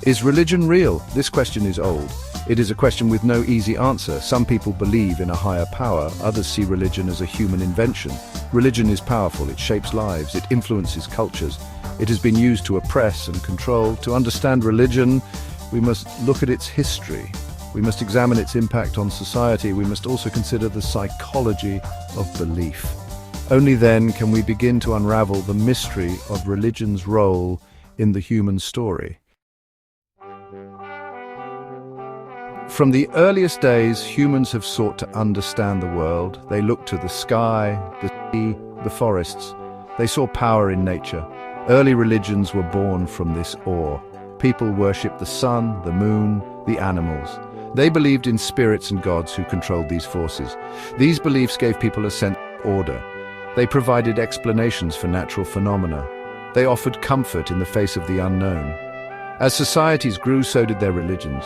Is religion real? This question is old. It is a question with no easy answer. Some people believe in a higher power, others see religion as a human invention. Religion is powerful, it shapes lives, it influences cultures. It has been used to oppress and control. To understand religion, we must look at its history. We must examine its impact on society. We must also consider the psychology of belief. Only then can we begin to unravel the mystery of religion's role in the human story. From the earliest days, humans have sought to understand the world. They looked to the sky, the sea, the forests. They saw power in nature. Early religions were born from this awe. People worshipped the sun, the moon, the animals. They believed in spirits and gods who controlled these forces. These beliefs gave people a sense of order. They provided explanations for natural phenomena. They offered comfort in the face of the unknown. As societies grew, so did their religions.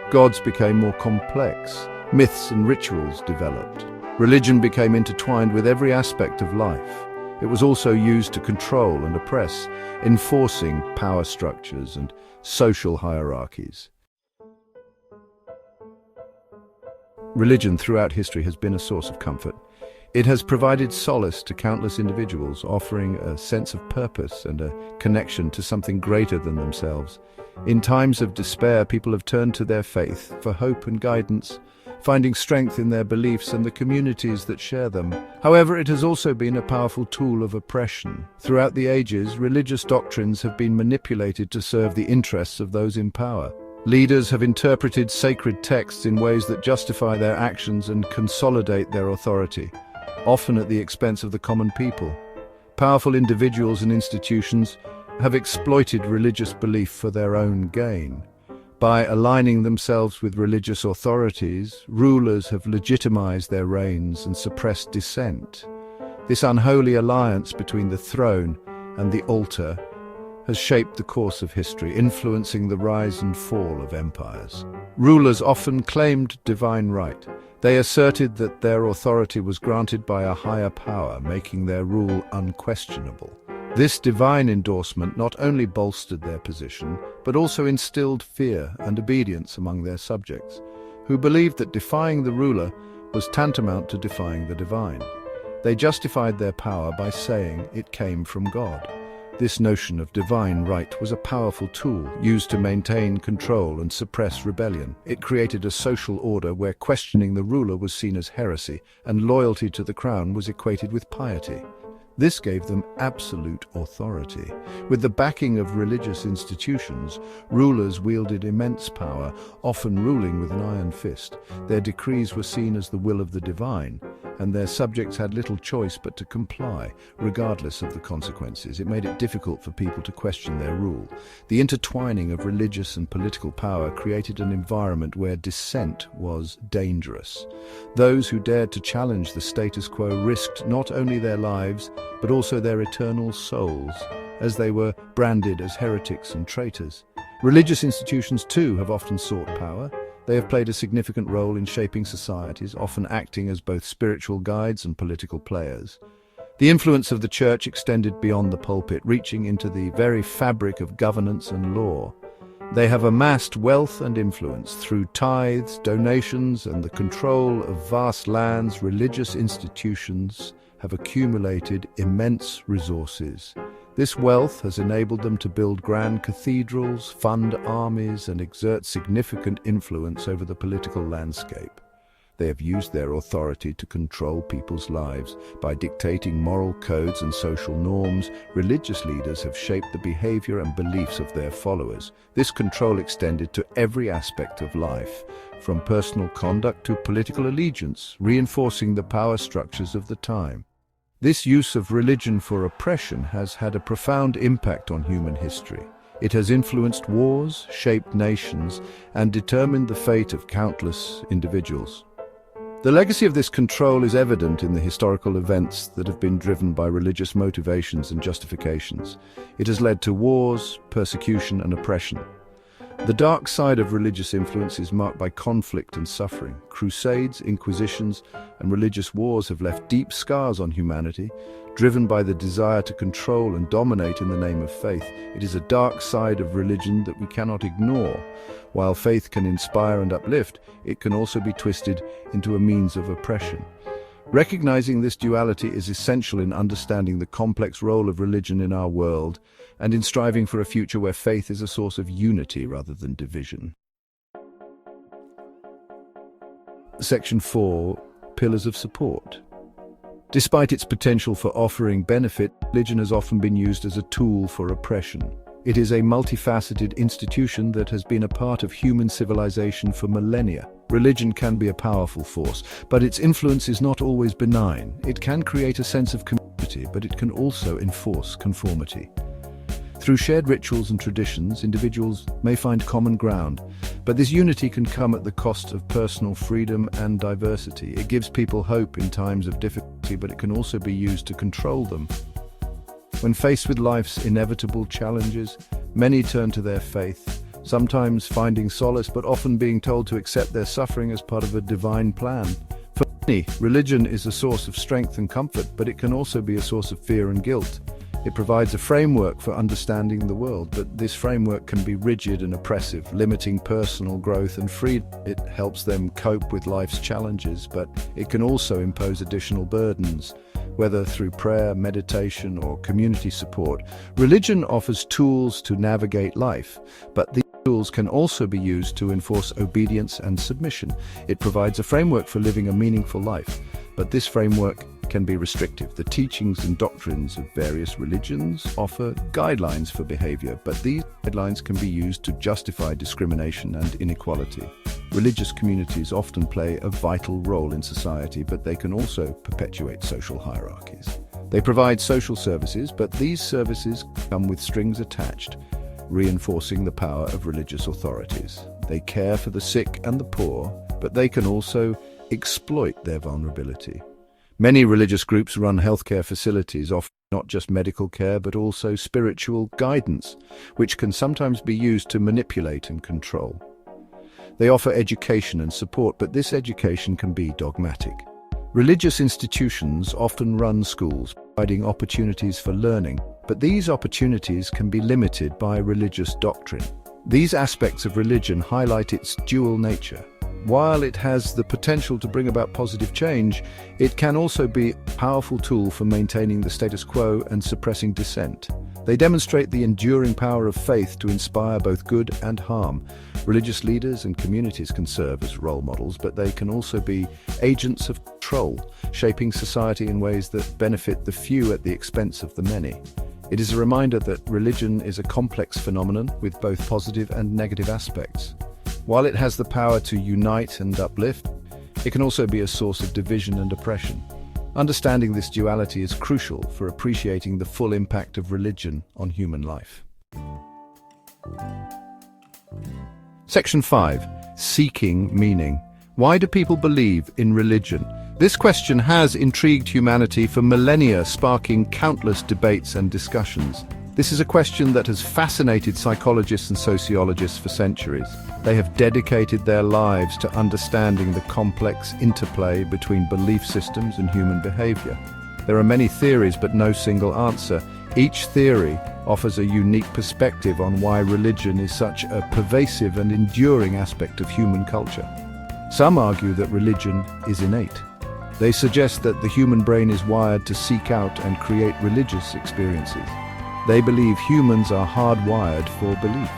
Gods became more complex. Myths and rituals developed. Religion became intertwined with every aspect of life. It was also used to control and oppress, enforcing power structures and social hierarchies. Religion throughout history has been a source of comfort. It has provided solace to countless individuals, offering a sense of purpose and a connection to something greater than themselves. In times of despair, people have turned to their faith for hope and guidance, finding strength in their beliefs and the communities that share them. However, it has also been a powerful tool of oppression. Throughout the ages, religious doctrines have been manipulated to serve the interests of those in power. Leaders have interpreted sacred texts in ways that justify their actions and consolidate their authority, often at the expense of the common people. Powerful individuals and institutions have exploited religious belief for their own gain. By aligning themselves with religious authorities, rulers have legitimized their reigns and suppressed dissent. This unholy alliance between the throne and the altar has shaped the course of history, influencing the rise and fall of empires. Rulers often claimed divine right. They asserted that their authority was granted by a higher power, making their rule unquestionable. This divine endorsement not only bolstered their position, but also instilled fear and obedience among their subjects, who believed that defying the ruler was tantamount to defying the divine. They justified their power by saying it came from God. This notion of divine right was a powerful tool used to maintain control and suppress rebellion. It created a social order where questioning the ruler was seen as heresy and loyalty to the crown was equated with piety. This gave them absolute authority. With the backing of religious institutions, rulers wielded immense power, often ruling with an iron fist. Their decrees were seen as the will of the divine, and their subjects had little choice but to comply, regardless of the consequences. It made it difficult for people to question their rule. The intertwining of religious and political power created an environment where dissent was dangerous. Those who dared to challenge the status quo risked not only their lives, but also their eternal souls, as they were branded as heretics and traitors. Religious institutions, too, have often sought power. They have played a significant role in shaping societies, often acting as both spiritual guides and political players. The influence of the church extended beyond the pulpit, reaching into the very fabric of governance and law. They have amassed wealth and influence through tithes, donations, and the control of vast lands. Religious institutions have accumulated immense resources. This wealth has enabled them to build grand cathedrals, fund armies, and exert significant influence over the political landscape. They have used their authority to control people's lives. By dictating moral codes and social norms, religious leaders have shaped the behavior and beliefs of their followers. This control extended to every aspect of life, from personal conduct to political allegiance, reinforcing the power structures of the time. This use of religion for oppression has had a profound impact on human history. It has influenced wars, shaped nations, and determined the fate of countless individuals. The legacy of this control is evident in the historical events that have been driven by religious motivations and justifications. It has led to wars, persecution, and oppression. The dark side of religious influence is marked by conflict and suffering. Crusades, inquisitions, and religious wars have left deep scars on humanity, driven by the desire to control and dominate in the name of faith. It is a dark side of religion that we cannot ignore. While faith can inspire and uplift, it can also be twisted into a means of oppression. Recognizing this duality is essential in understanding the complex role of religion in our world and in striving for a future where faith is a source of unity rather than division. Section 4. Pillars of support. Despite its potential for offering benefit, religion has often been used as a tool for oppression. It is a multifaceted institution that has been a part of human civilization for millennia. Religion can be a powerful force, but its influence is not always benign. It can create a sense of community, but it can also enforce conformity. Through shared rituals and traditions, individuals may find common ground, but this unity can come at the cost of personal freedom and diversity. It gives people hope in times of difficulty, but it can also be used to control them. When faced with life's inevitable challenges, many turn to their faith, sometimes finding solace, but often being told to accept their suffering as part of a divine plan. For many, religion is a source of strength and comfort, but it can also be a source of fear and guilt. It provides a framework for understanding the world, but this framework can be rigid and oppressive, limiting personal growth and freedom. It helps them cope with life's challenges, but it can also impose additional burdens, whether through prayer, meditation, or community support. Religion offers tools to navigate life, but these tools can also be used to enforce obedience and submission. It provides a framework for living a meaningful life, but this framework can be restrictive. The teachings and doctrines of various religions offer guidelines for behavior, but these guidelines can be used to justify discrimination and inequality. Religious communities often play a vital role in society, but they can also perpetuate social hierarchies. They provide social services, but these services come with strings attached, reinforcing the power of religious authorities. They care for the sick and the poor, but they can also exploit their vulnerability. Many religious groups run healthcare facilities, offering not just medical care but also spiritual guidance, which can sometimes be used to manipulate and control. They offer education and support, but this education can be dogmatic. Religious institutions often run schools, providing opportunities for learning, but these opportunities can be limited by religious doctrine. These aspects of religion highlight its dual nature. While it has the potential to bring about positive change, it can also be a powerful tool for maintaining the status quo and suppressing dissent. They demonstrate the enduring power of faith to inspire both good and harm. Religious leaders and communities can serve as role models, but they can also be agents of control, shaping society in ways that benefit the few at the expense of the many. It is a reminder that religion is a complex phenomenon with both positive and negative aspects. While it has the power to unite and uplift, it can also be a source of division and oppression. Understanding this duality is crucial for appreciating the full impact of religion on human life. Section 5. Seeking meaning. Why do people believe in religion? This question has intrigued humanity for millennia, sparking countless debates and discussions. This is a question that has fascinated psychologists and sociologists for centuries. They have dedicated their lives to understanding the complex interplay between belief systems and human behavior. There are many theories, but no single answer. Each theory offers a unique perspective on why religion is such a pervasive and enduring aspect of human culture. Some argue that religion is innate. They suggest that the human brain is wired to seek out and create religious experiences. They believe humans are hardwired for belief.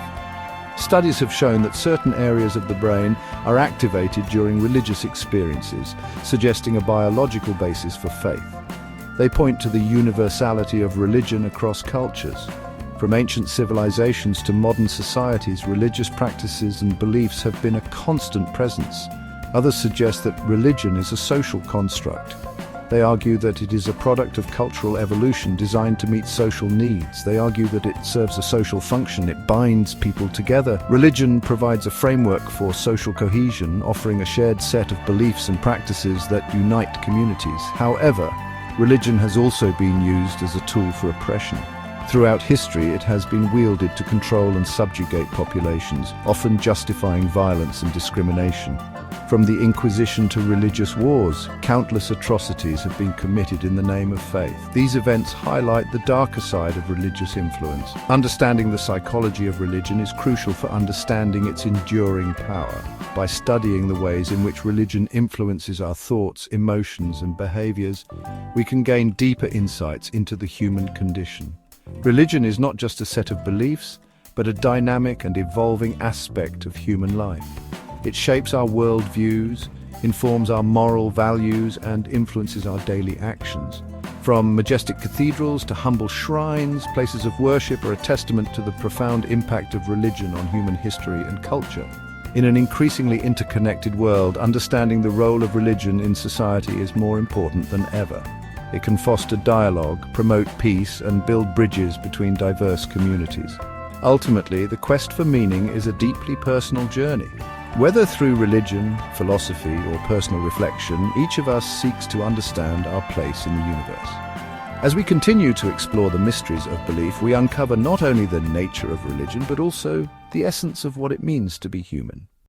Studies have shown that certain areas of the brain are activated during religious experiences, suggesting a biological basis for faith. They point to the universality of religion across cultures. From ancient civilizations to modern societies, religious practices and beliefs have been a constant presence. Others suggest that religion is a social construct. They argue that it is a product of cultural evolution designed to meet social needs. They argue that it serves a social function. It binds people together. Religion provides a framework for social cohesion, offering a shared set of beliefs and practices that unite communities. However, religion has also been used as a tool for oppression. Throughout history, it has been wielded to control and subjugate populations, often justifying violence and discrimination. From the Inquisition to religious wars, countless atrocities have been committed in the name of faith. These events highlight the darker side of religious influence. Understanding the psychology of religion is crucial for understanding its enduring power. By studying the ways in which religion influences our thoughts, emotions, and behaviors, we can gain deeper insights into the human condition. Religion is not just a set of beliefs, but a dynamic and evolving aspect of human life. It shapes our worldviews, informs our moral values, and influences our daily actions. From majestic cathedrals to humble shrines, places of worship are a testament to the profound impact of religion on human history and culture. In an increasingly interconnected world, understanding the role of religion in society is more important than ever. It can foster dialogue, promote peace, and build bridges between diverse communities. Ultimately, the quest for meaning is a deeply personal journey. Whether through religion, philosophy, or personal reflection, each of us seeks to understand our place in the universe. As we continue to explore the mysteries of belief, we uncover not only the nature of religion, but also the essence of what it means to be human.